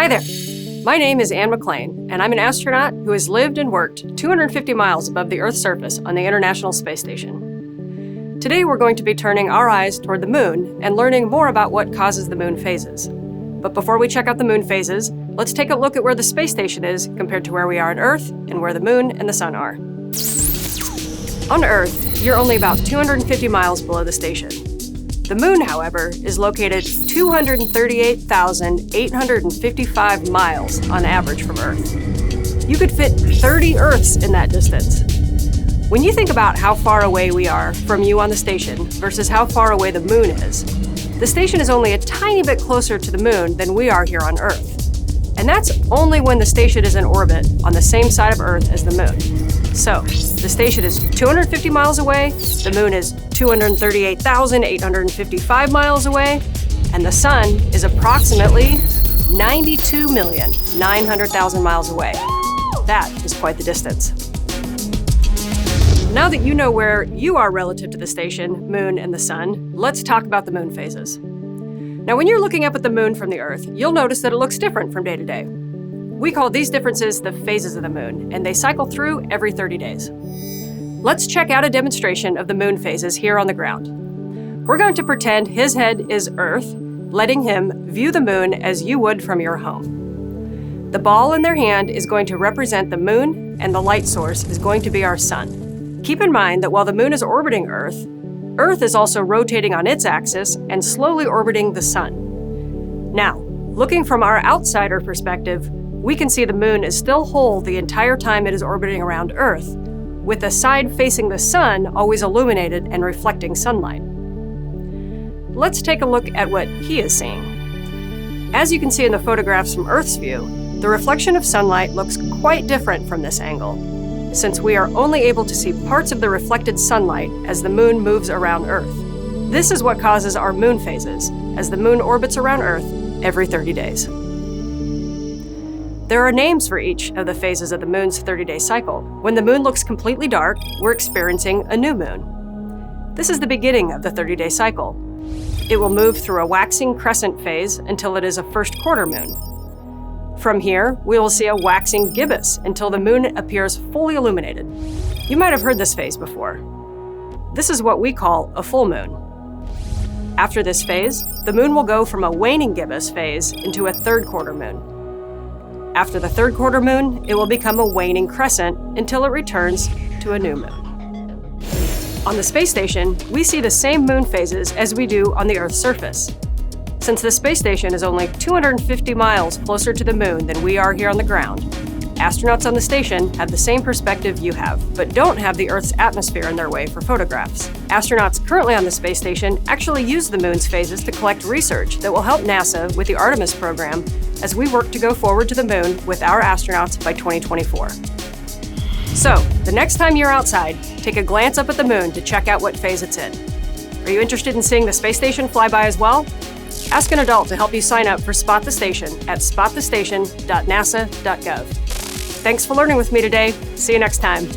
Hi there. My name is McClain, and I'm an astronaut who has lived and worked 250 miles above the Earth's surface on the International Space Station. Today we're going to be turning our eyes toward the moon and learning more about what causes the moon phases. But before we check out the moon phases, let's take a look at where the space station is compared to where we are on Earth and where the moon and the sun are. On Earth, you're only about 250 miles below the station. The moon, however, is located 238,855 miles on average from Earth. You could fit 30 Earths in that distance. When you think about how far away we are from you on the station versus how far away the moon is, the station is only a tiny bit closer to the moon than we are here on Earth. And that's only when the station is in orbit on the same side of Earth as the moon. So, the station is 250 miles away, the moon is 238,855 miles away, and the sun is approximately 92,900,000 miles away. That is quite the distance. Now that you know where you are relative to the station, moon, and the sun, let's talk about the moon phases. Now, when you're looking up at the moon from the Earth, you'll notice that it looks different from day to day. We call these differences the phases of the moon, and they cycle through every 30 days. Let's check out a demonstration of the moon phases here on the ground. We're going to pretend his head is Earth, letting him view the moon as you would from your home. The ball in their hand is going to represent the moon, and the light source is going to be our sun. Keep in mind that while the moon is orbiting Earth, Earth is also rotating on its axis and slowly orbiting the sun. Now, looking from our outsider perspective, we can see the moon is still whole the entire time it is orbiting around Earth, with the side facing the sun always illuminated and reflecting sunlight. Let's take a look at what he is seeing. As you can see in the photographs from Earth's view, the reflection of sunlight looks quite different from this angle, since we are only able to see parts of the reflected sunlight as the moon moves around Earth. This is what causes our moon phases, as the moon orbits around Earth every 30 days. There are names for each of the phases of the moon's 30-day cycle. When the moon looks completely dark, we're experiencing a new moon. This is the beginning of the 30-day cycle. It will move through a waxing crescent phase until it is a first quarter moon. From here, we will see a waxing gibbous until the moon appears fully illuminated. You might have heard this phase before. This is what we call a full moon. After this phase, the moon will go from a waning gibbous phase into a third quarter moon. After the third quarter moon, it will become a waning crescent until it returns to a new moon. On the space station, we see the same moon phases as we do on the Earth's surface. Since the space station is only 250 miles closer to the moon than we are here on the ground, astronauts on the station have the same perspective you have, but don't have the Earth's atmosphere in their way for photographs. Astronauts currently on the space station actually use the moon's phases to collect research that will help NASA with the Artemis program as we work to go forward to the moon with our astronauts by 2024. So, the next time you're outside, take a glance up at the moon to check out what phase it's in. Are you interested in seeing the space station fly by as well? Ask an adult to help you sign up for Spot the Station at spotthestation.nasa.gov. Thanks for learning with me today. See you next time.